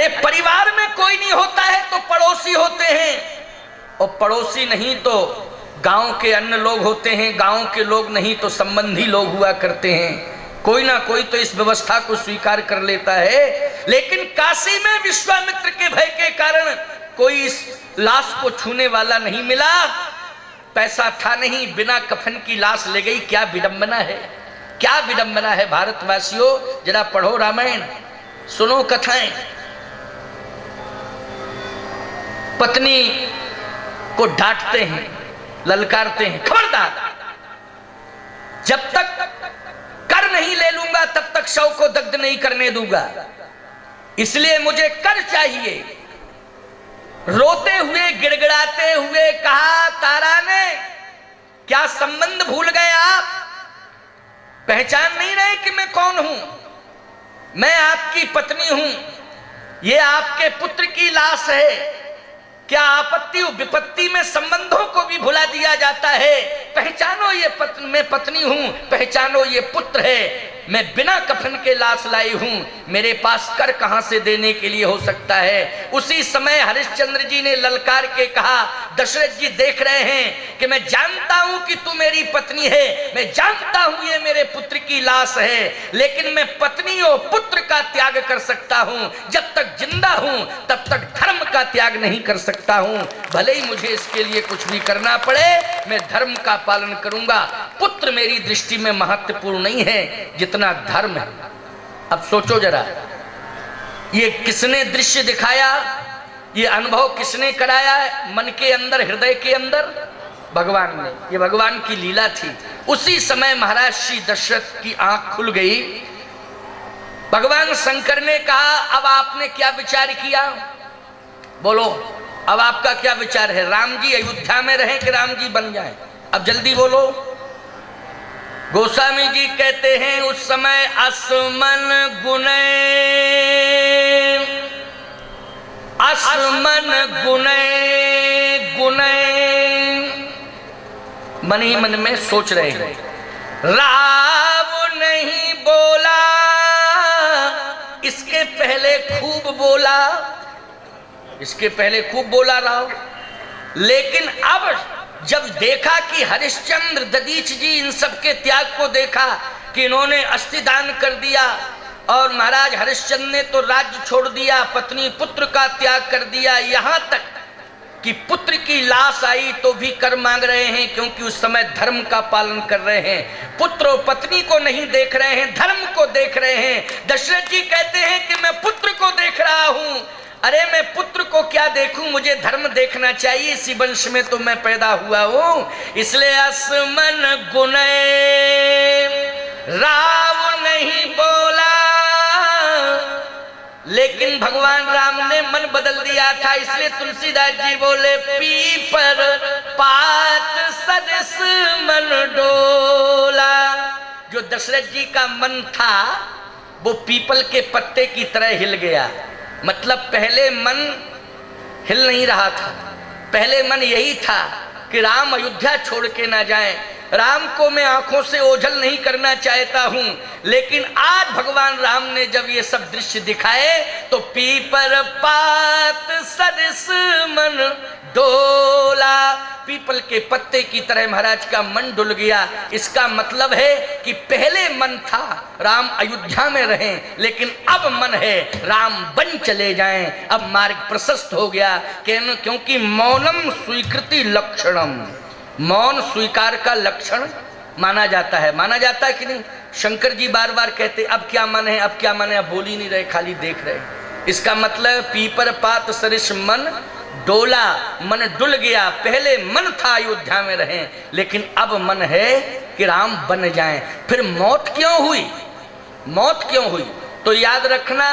अरे परिवार में कोई नहीं होता है तो पड़ोसी होते हैं, और पड़ोसी नहीं तो गांव के अन्य लोग होते हैं, गांव के लोग नहीं तो संबंधी लोग हुआ करते हैं। कोई ना कोई तो इस व्यवस्था को स्वीकार कर लेता है। लेकिन काशी में विश्वामित्र के भय के कारण कोई इस लाश को छूने वाला नहीं मिला। पैसा था नहीं, बिना कफन की लाश ले गई। क्या विडंबना है, क्या विडंबना है भारतवासियों। जरा पढ़ो रामायण, सुनो कथाएं। पत्नी को डांटते हैं, ललकारते हैं, खबरदार जब तक कर नहीं ले लूंगा तब तक शव को दग्ध नहीं करने दूंगा, इसलिए मुझे कर चाहिए। रोते हुए गिड़गिड़ाते हुए कहा, तारा ने क्या संबंध भूल गए आप? पहचान नहीं रहे कि मैं कौन हूं? मैं आपकी पत्नी हूं, ये आपके पुत्र की लाश है। क्या आपत्ति विपत्ति में संबंधों को भी भुला दिया जाता है? पहचानो ये मैं पत्नी हूं, पहचानो ये पुत्र है। मैं बिना कफन के लाश लाई हूं, मेरे पास कर कहां से देने के लिए हो सकता है? उसी समय हरिश्चंद्र जी ने ललकार के कहा, दशरथ जी देख रहे हैं कि मैं जानता हूं कि तू मेरी पत्नी है, मैं जानता हूं ये मेरे पुत्र की लाश है, लेकिन मैं पत्नी और पुत्र का त्याग कर सकता हूं। जब तक जिंदा हूं तब तक धर्म का त्याग नहीं कर सकता हूं। भले ही मुझे इसके लिए कुछ भी करना पड़े, मैं धर्म का पालन करूंगा। पुत्र मेरी दृष्टि में महत्वपूर्ण नहीं है जितना धर्म है। अब सोचो जरा, ये किसने दृश्य दिखाया, ये अनुभव किसने कराया है मन के अंदर, हृदय के अंदर? भगवान ने। ये भगवान की लीला थी। उसी समय महाराज श्री दशरथ की आंख खुल गई। भगवान शंकर ने कहा, अब आपने क्या विचार किया? बोलो, अब आपका क्या विचार है? राम जी अयोध्या में रहें कि राम जी बन जाएं? अब जल्दी बोलो। गोस्वामी जी कहते हैं, उस समय असमन गुणे, असमन गुणे गुणे, मन ही मन में सोच रहे हैं। राव नहीं बोला, इसके पहले खूब बोला, इसके पहले खूब बोला राव। लेकिन अब जब देखा कि हरिश्चंद्र, दधीच जी, इन सबके त्याग को देखा कि इन्होंने अस्थि दान कर दिया, और महाराज हरिश्चंद्र ने तो राज्य छोड़ दिया, पत्नी पुत्र का त्याग कर दिया, यहां तक कि पुत्र की लाश आई तो भी कर मांग रहे हैं, क्योंकि उस समय धर्म का पालन कर रहे हैं। पुत्र और पत्नी को नहीं देख रहे हैं, धर्म को देख रहे हैं। दशरथ जी कहते हैं कि मैं पुत्र को देख रहा हूं। अरे मैं पुत्र को क्या देखूं, मुझे धर्म देखना चाहिए, इसी वंश में तो मैं पैदा हुआ हूं। इसलिए असमन गुणे राव नहीं बोला। लेकिन भगवान राम ने मन बदल दिया था, इसलिए तुलसीदास जी बोले, पीपर पात सदस मन डोला। जो दशरथ जी का मन था वो पीपल के पत्ते की तरह हिल गया। मतलब पहले मन हिल नहीं रहा था, पहले मन यही था कि राम अयोध्या छोड़ के ना जाएं, राम को मैं आंखों से ओझल नहीं करना चाहता हूं। लेकिन आज भगवान राम ने जब ये सब दृश्य दिखाए तो पीपर पात सदस मन डोला, पीपल के पत्ते की तरह महाराज का मन डुल गया। इसका मतलब है कि पहले मन था राम अयोध्या में रहें, लेकिन अब मन है राम बन चले जाएं। अब मार्ग प्रशस्त हो गया, क्योंकि मौनम स्वीकृति लक्षणम, मौन स्वीकार का लक्षण माना जाता है। माना जाता है कि नहीं? शंकर जी बार बार कहते, अब क्या मन है, अब क्या मन है, अब बोल ही नहीं रहे, खाली देख रहे। इसका मतलब पीपर पात सरिस मन डोला, मन डुल गया। पहले मन था अयोध्या में रहें, लेकिन अब मन है कि राम बन जाएं। फिर मौत क्यों हुई? मौत क्यों हुई? तो याद रखना,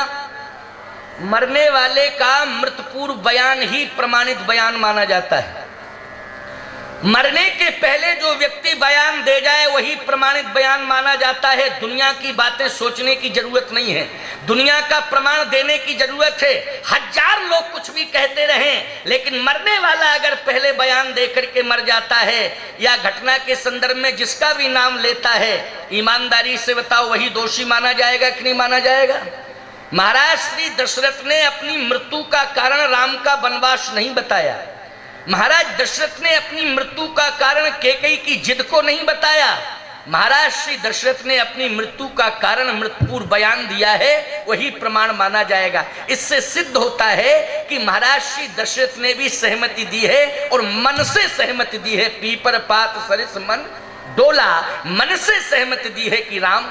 मरने वाले का मृतपूर्व बयान ही प्रमाणित बयान माना जाता है। मरने के पहले जो व्यक्ति बयान दे जाए वही प्रमाणित बयान माना जाता है। दुनिया की बातें सोचने की जरूरत नहीं है, दुनिया का प्रमाण देने की जरूरत है। हजार लोग कुछ भी कहते रहें, लेकिन मरने वाला अगर पहले बयान दे करके मर जाता है, या घटना के संदर्भ में जिसका भी नाम लेता है, ईमानदारी से बताओ वही दोषी माना जाएगा कि नहीं माना जाएगा? महाराज श्री दशरथ ने अपनी मृत्यु का कारण राम का वनवास नहीं बताया। महाराज दशरथ ने अपनी मृत्यु का कारण कैकेयी की जिद को नहीं बताया। महाराज श्री दशरथ ने अपनी मृत्यु का कारण मृत्युपूर्व बयान दिया है, वही प्रमाण माना जाएगा। इससे सिद्ध होता है कि महाराज श्री दशरथ ने भी सहमति दी है और मन से सहमति दी है। पीपर पात सरिस मन डोला, मन से सहमति दी है कि राम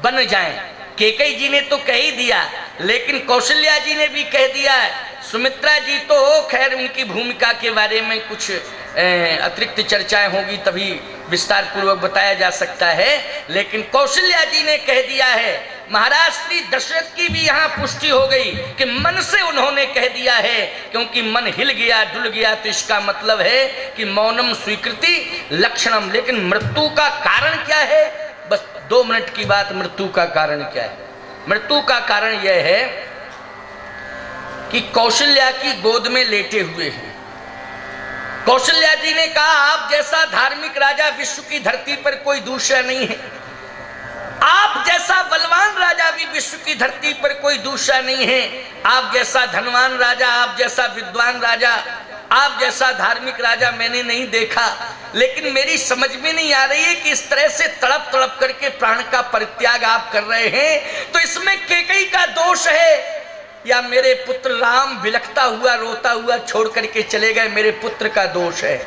बन जाएं। कैकेयी जी ने तो कह ही दिया, लेकिन कौशल्या जी ने भी कह दिया है। सुमित्रा जी तो खैर उनकी भूमिका के बारे में कुछ अतिरिक्त चर्चाएं होगी, तभी विस्तार पूर्वक बताया जा सकता है, लेकिन कौशल्या जी ने कह दिया है। महाराज श्री दशरथ की भी यहाँ पुष्टि हो गई कि मन से उन्होंने कह दिया है, क्योंकि मन हिल गया डुल गया तो इसका मतलब है कि मौनम स्वीकृति लक्षणम। लेकिन मृत्यु का कारण क्या है? बस 2 मिनट की बात। मृत्यु का कारण क्या है? मृत्यु का कारण यह है कि कौशल्या की गोद में लेटे हुए हैं। कौशल्या जी ने कहा, आप जैसा धार्मिक राजा विश्व की धरती पर कोई दूसरा नहीं है। आप जैसा बलवान राजा भी विश्व की धरती पर कोई दूसरा नहीं है। आप जैसा धनवान राजा, आप जैसा विद्वान राजा, आप जैसा धार्मिक राजा मैंने नहीं देखा। लेकिन मेरी समझ में नहीं आ रही है कि इस तरह से तड़प तड़प करके प्राण का परित्याग आप कर रहे हैं, तो इसमें कैकेयी का दोष है या मेरे पुत्र राम बिलखता हुआ रोता हुआ छोड़ करके चले गए, मेरे पुत्र का दोष है।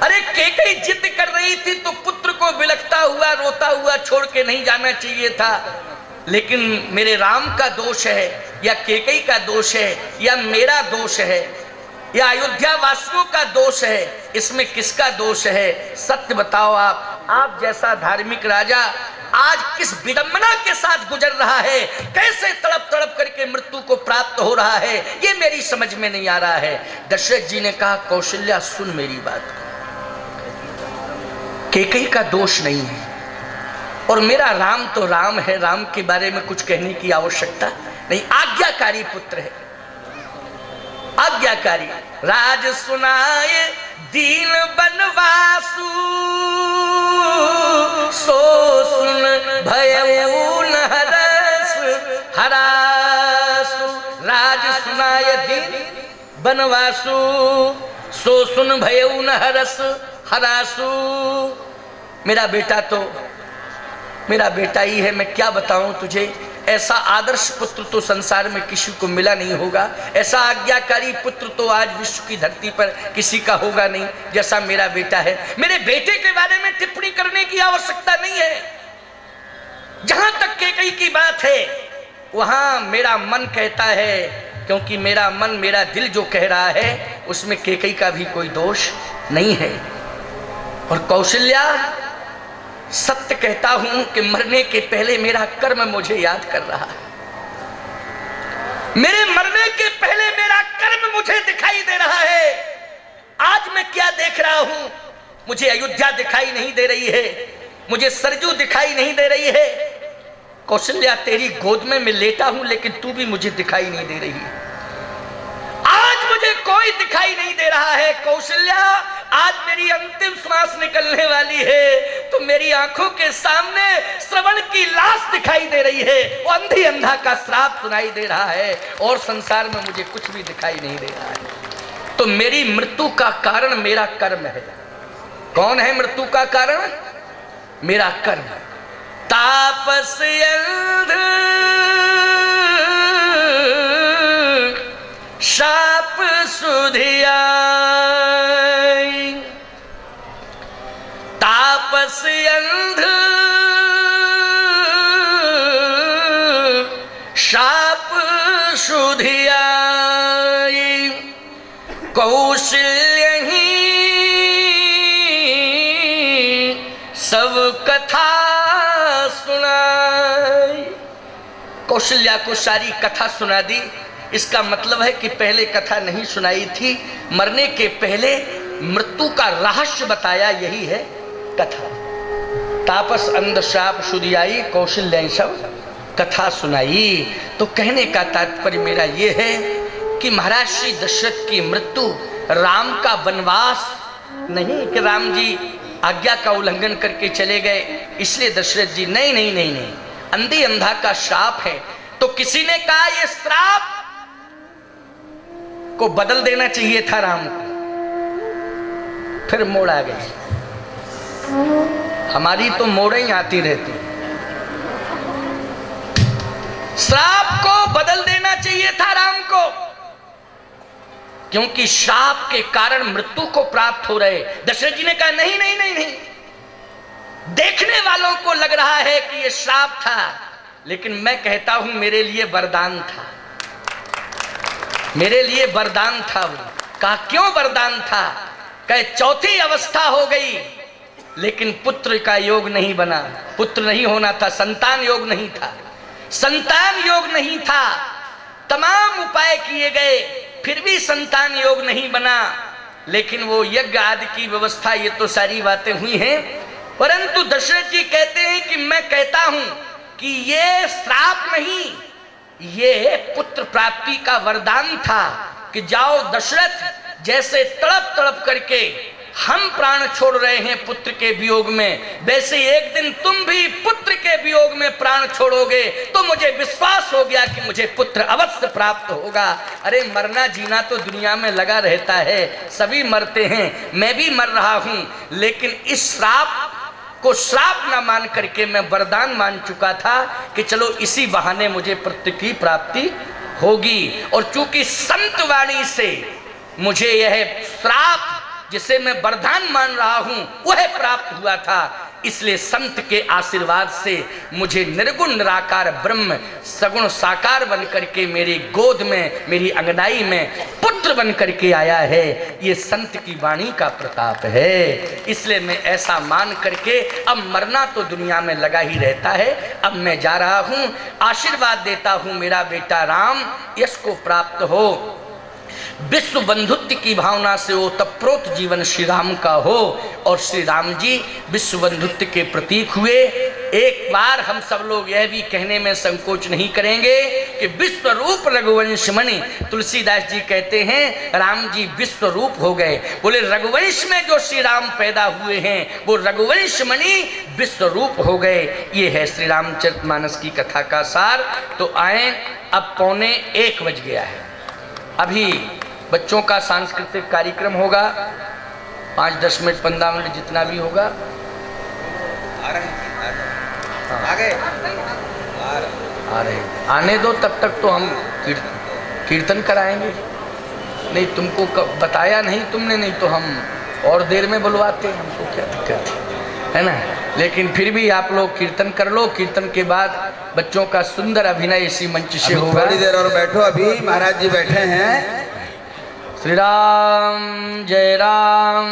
अरे कैकेयी जिद कर रही थी तो पुत्र को बिलखता हुआ रोता हुआ छोड़ के नहीं जाना चाहिए था। लेकिन मेरे राम का दोष है या कैकेयी का दोष है या मेरा दोष है या अयोध्या वासियों का दोष है? इसमें किसका दोष है? सत्य बताओ। आप जैसा धार्मिक राजा आज किस विडंबना के साथ गुजर रहा है, कैसे तड़प तड़प करके मृत्यु को प्राप्त हो रहा है, ये मेरी समझ में नहीं आ रहा है। दशरथ जी ने कहा, कौशल्या सुन मेरी बात, कैकेयी का दोष नहीं है और मेरा राम तो राम है, राम के बारे में कुछ कहने की आवश्यकता नहीं। आज्ञाकारी पुत्र है, आज्ञाकारी। राज सुनाए दीन बनवासु, सो सुन भयऊ न हरस हरासु। राज सुनाए दीन बनवासु, सो सुन भयऊ न हरस हरासु। मेरा बेटा तो मेरा बेटा ही है, मैं क्या बताऊं तुझे। ऐसा आदर्श पुत्र तो संसार में किसी को मिला नहीं होगा, ऐसा आज्ञाकारी पुत्र तो आज विश्व की धरती पर किसी का होगा नहीं जैसा मेरा बेटा है। मेरे बेटे के बारे में टिप्पणी करने की आवश्यकता नहीं है। जहां तक कैकेयी की बात है वहां मेरा मन कहता है, क्योंकि मेरा मन, मेरा दिल जो कह रहा है उसमें कैकेयी का भी कोई दोष नहीं है। और कौशल्या, सत्य कहता हूं कि मरने के पहले मेरा कर्म मुझे याद कर रहा है। मेरे मरने के पहले मेरा कर्म मुझे दिखाई दे रहा है। आज मैं क्या देख रहा हूं? मुझे अयोध्या दिखाई नहीं दे रही है, मुझे सरजू दिखाई नहीं दे रही है। कौशल्या, तेरी गोद में मैं लेटा हूं, लेकिन तू भी मुझे दिखाई नहीं दे रही है। आज मुझे कोई दिखाई नहीं दे रहा है। कौशल्या, आज मेरी अंतिम श्वास निकलने वाली है तो मेरी आंखों के सामने श्रवण की लाश दिखाई दे रही है, वो अंधी अंधा का श्राप सुनाई दे रहा है और संसार में मुझे कुछ भी दिखाई नहीं दे रहा है। तो मेरी मृत्यु का कारण मेरा कर्म है। कौन है मृत्यु का कारण? मेरा कर्म। तापस अंध शाप सुधिया, तापस अंध शाप सुधिया। कौशल्य ही सब कथा सुनाई। कौशल्या को सारी कथा सुना दी। इसका मतलब है कि पहले कथा नहीं सुनाई थी, मरने के पहले मृत्यु का रहस्य बताया, यही है कथा। तापस अंध शाप सुधियाई, कौशल्या सब कथा सुनाई। तो कहने का तात्पर्य मेरा ये है कि महाराज श्री दशरथ की मृत्यु राम का वनवास नहीं कि राम जी आज्ञा का उल्लंघन करके चले गए इसलिए दशरथ जी, नहीं नहीं नहीं नहीं, अंधी अंधा का शाप है। तो किसी ने कहा ये श्राप को बदल देना चाहिए था राम को, फिर मोड़ आ गई। हमारी तो मोड़ें ही आती रहती। श्राप को बदल देना चाहिए था राम को, क्योंकि श्राप के कारण मृत्यु को प्राप्त हो रहे। दशरथ जी ने कहा नहीं नहीं नहीं नहीं, देखने वालों को लग रहा है कि यह श्राप था, लेकिन मैं कहता हूं मेरे लिए वरदान था, मेरे लिए वरदान था वो। कहा क्यों वरदान था? कहे चौथी अवस्था हो गई लेकिन पुत्र का योग नहीं बना, पुत्र नहीं होना था, संतान योग नहीं था, संतान योग नहीं था। तमाम उपाय किए गए फिर भी संतान योग नहीं बना। लेकिन वो यज्ञ आदि की व्यवस्था, ये तो सारी बातें हुई हैं, परंतु दशरथ जी कहते हैं कि मैं कहता हूं कि ये श्राप नहीं, ये पुत्र प्राप्ति का वरदान था कि जाओ दशरथ, जैसे तड़प तड़प करके हम प्राण छोड़ रहे हैं पुत्र के वियोग में, वैसे एक दिन तुम भी पुत्र के वियोग में प्राण छोड़ोगे, तो मुझे विश्वास हो गया कि मुझे पुत्र अवश्य प्राप्त होगा। अरे मरना जीना तो दुनिया में लगा रहता है, सभी मरते हैं, मैं भी मर रहा हूं, लेकिन इस श्राप को श्राप ना मान करके मैं वरदान मान चुका था कि चलो इसी बहाने मुझे पुत्र की प्राप्ति होगी। और चूंकि संत वाणी से मुझे यह श्राप जिसे मैं वरदान मान रहा हूं वह प्राप्त हुआ था, इसलिए संत के आशीर्वाद से मुझे निर्गुण निराकार ब्रह्म सगुण साकार बन करके मेरी गोद में, मेरी अंगनाई में पुत्र बन करके आया है। ये संत की वाणी का प्रताप है। इसलिए मैं ऐसा मान करके, अब मरना तो दुनिया में लगा ही रहता है, अब मैं जा रहा हूं, आशीर्वाद देता हूं मेरा बेटा राम यश को प्राप्त हो, विश्व बंधुत्व की भावना से वो तत्प्रोत जीवन श्री राम का हो। और श्री राम जी विश्व बंधुत्व के प्रतीक हुए। एक बार हम सब लोग यह भी कहने में संकोच नहीं करेंगे कि विश्व रूप रघुवंश मणि, तुलसीदास जी कहते हैं राम जी विश्व रूप हो गए। बोले रघुवंश में जो श्री राम पैदा हुए हैं वो रघुवंश मणि विश्व रूप हो गए। ये है श्री रामचरितमानस की कथा का सार। तो आए, अब 1:45 बज गया है, अभी बच्चों का सांस्कृतिक कार्यक्रम होगा, 5-10 मिनट 15 मिनट जितना भी होगा। आ रहे आने दो, तब तक तो हम कीर्तन कराएंगे। नहीं तुमको बताया नहीं तुमने, नहीं तो हम और देर में बुलवाते, हमको क्या दिक्कत है ना। लेकिन फिर भी आप लोग कीर्तन कर लो, कीर्तन के बाद बच्चों का सुंदर अभिनय इसी मंच से होगा। थोड़ी देर और बैठो, अभी महाराज जी बैठे हैं। श्री राम जय जय राम,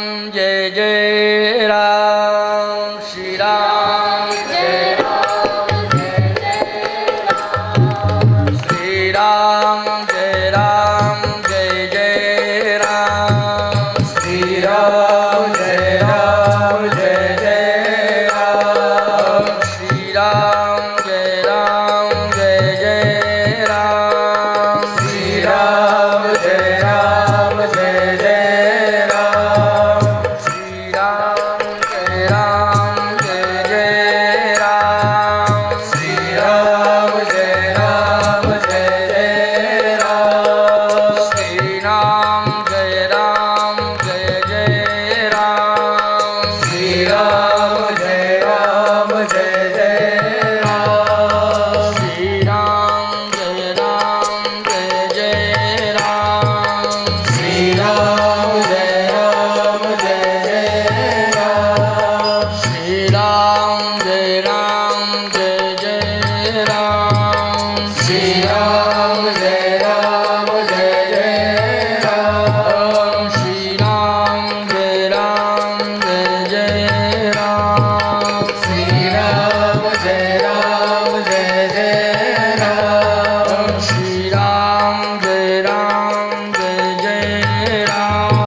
श्री राम जय राम जय जय राम, श्री राम जय जय राम, श्री राम जय जय राम, श्री राम जय जय राम, श्री राम जय राम जय